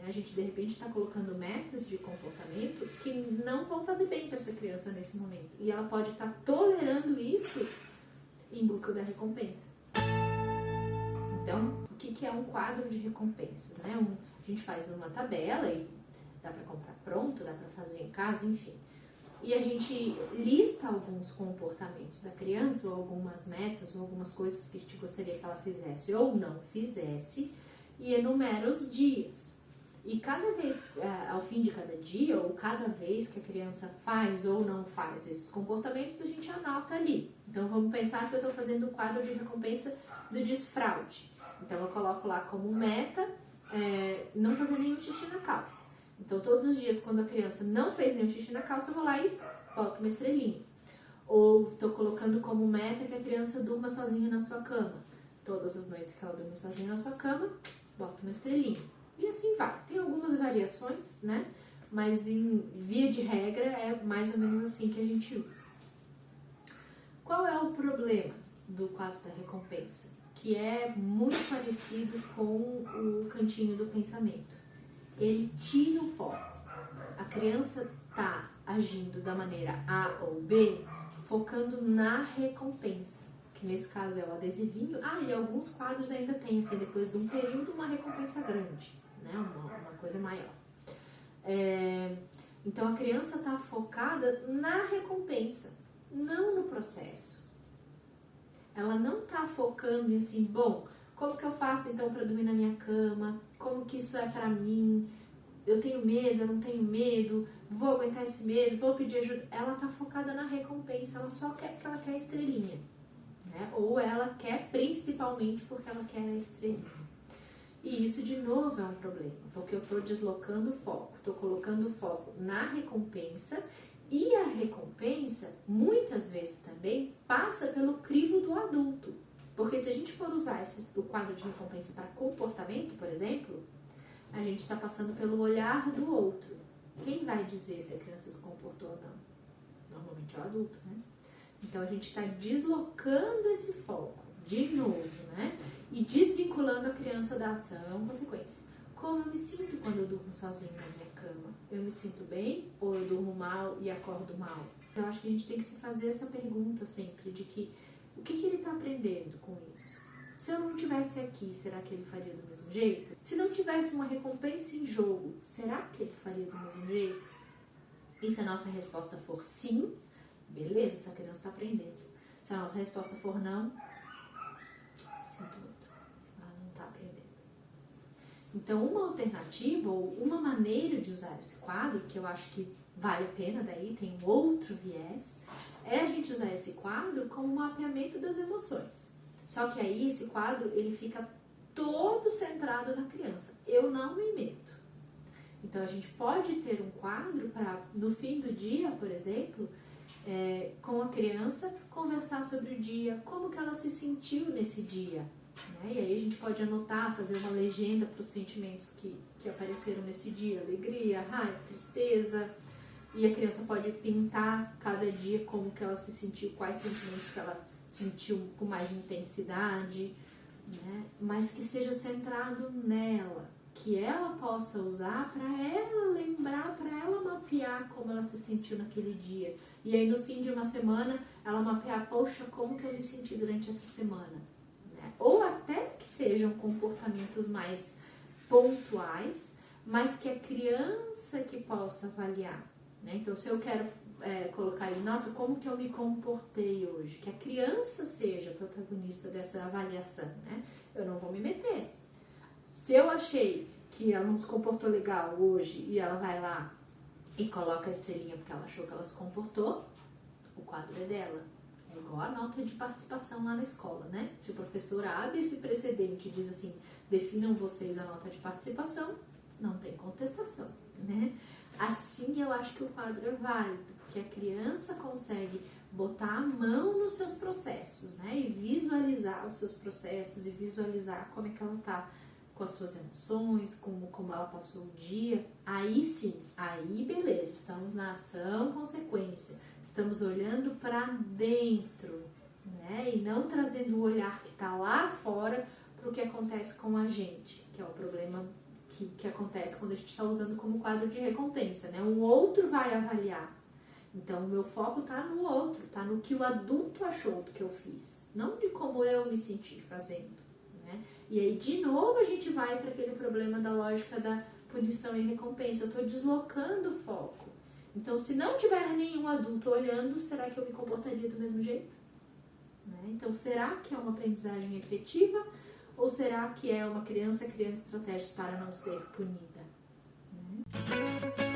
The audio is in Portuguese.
Né? A gente, de repente, está colocando metas de comportamento que não vão fazer bem para essa criança nesse momento. E ela pode estar tolerando isso em busca da recompensa. Então, o que é um quadro de recompensas? Né? A gente faz uma tabela e dá para comprar pronto, dá para fazer em casa, enfim. E a gente lista alguns comportamentos da criança, ou algumas metas, ou algumas coisas que a gente gostaria que ela fizesse ou não fizesse, e enumera os dias. E cada vez, ao fim de cada dia, ou cada vez que a criança faz ou não faz esses comportamentos, a gente anota ali. Então, vamos pensar que eu estou fazendo um quadro de recompensa do desfraude. Então, eu coloco lá como meta não fazer nenhum xixi na calça. Então, todos os dias, quando a criança não fez nenhum xixi na calça, eu vou lá e boto uma estrelinha. Ou estou colocando como meta que a criança durma sozinha na sua cama. Todas as noites que ela dorme sozinha na sua cama, boto uma estrelinha. E assim vai. Tem algumas variações, né? Mas em via de regra é mais ou menos assim que a gente usa. Qual é o problema do quadro da recompensa? Que é muito parecido com o cantinho do pensamento. Ele tira o foco. A criança está agindo da maneira A ou B, focando na recompensa, que nesse caso é o adesivinho. E alguns quadros ainda tem, assim, depois de um período, uma recompensa grande, né? Uma coisa maior. Então a criança está focada na recompensa, não no processo. Ela não está focando em assim, bom, como que eu faço então para dormir na minha cama? Como que isso é para mim? Eu tenho medo, eu não tenho medo, vou aguentar esse medo, vou pedir ajuda. Ela tá focada na recompensa, ela só quer porque ela quer a estrelinha, né? Ou ela quer principalmente porque ela quer a estrelinha. E isso, de novo, é um problema, porque eu tô deslocando o foco, tô colocando o foco na recompensa, e a recompensa, muitas vezes também, passa pelo crivo do adulto. Porque se a gente for usar o quadro de recompensa para comportamento, por exemplo, a gente está passando pelo olhar do outro. Quem vai dizer se a criança se comportou ou não? Normalmente é o adulto, né? Então a gente está deslocando esse foco, de novo, né? E desvinculando a criança da ação, consequência. Como eu me sinto quando eu durmo sozinha na minha cama? Eu me sinto bem ou eu durmo mal e acordo mal? Eu acho que a gente tem que se fazer essa pergunta sempre, de que o que ele está aprendendo com isso? Se eu não estivesse aqui, será que ele faria do mesmo jeito? Se não tivesse uma recompensa em jogo, será que ele faria do mesmo jeito? E se a nossa resposta for sim, beleza, essa criança está aprendendo. Se a nossa resposta for não, sinto muito, ela não está aprendendo. Então, uma alternativa ou uma maneira de usar esse quadro, que eu acho que vale a pena, daí tem um outro viés, é a gente usar esse quadro como um mapeamento das emoções. Só que aí esse quadro ele fica todo centrado na criança. Eu não me meto. Então a gente pode ter um quadro para, no fim do dia, por exemplo, com a criança, conversar sobre o dia, como que ela se sentiu nesse dia. Né? E aí a gente pode anotar, fazer uma legenda para os sentimentos que apareceram nesse dia. Alegria, raiva, tristeza. E a criança pode pintar cada dia como que ela se sentiu, quais sentimentos que ela sentiu com mais intensidade, né? Mas que seja centrado nela, que ela possa usar para ela lembrar, para ela mapear como ela se sentiu naquele dia. E aí no fim de uma semana, ela mapear, poxa, como que eu me senti durante essa semana? Né? Ou até que sejam comportamentos mais pontuais, mas que a criança que possa avaliar. Né? Então, se eu quero colocar ali, nossa, como que eu me comportei hoje? Que a criança seja protagonista dessa avaliação, né? Eu não vou me meter. Se eu achei que ela não se comportou legal hoje e ela vai lá e coloca a estrelinha porque ela achou que ela se comportou, o quadro é dela. É igual a nota de participação lá na escola, né? Se o professor abre esse precedente e diz assim, definam vocês a nota de participação, não tem contestação, né? Assim eu acho que o quadro é válido, porque a criança consegue botar a mão nos seus processos, né? E visualizar os seus processos e visualizar como é que ela tá com as suas emoções, como ela passou o dia. Aí sim, aí beleza, estamos na ação consequência, estamos olhando para dentro, né? E não trazendo o olhar que tá lá fora para o que acontece com a gente, que é o problema que acontece quando a gente está usando como quadro de recompensa, né? O outro vai avaliar. Então, o meu foco está no outro, está no que o adulto achou do que eu fiz, não de como eu me senti fazendo, né? E aí, de novo, a gente vai para aquele problema da lógica da punição e recompensa. Eu estou deslocando o foco. Então, se não tiver nenhum adulto olhando, será que eu me comportaria do mesmo jeito? Né? Então, será que é uma aprendizagem efetiva ou será que é uma criança criando estratégias para não ser punida? Né?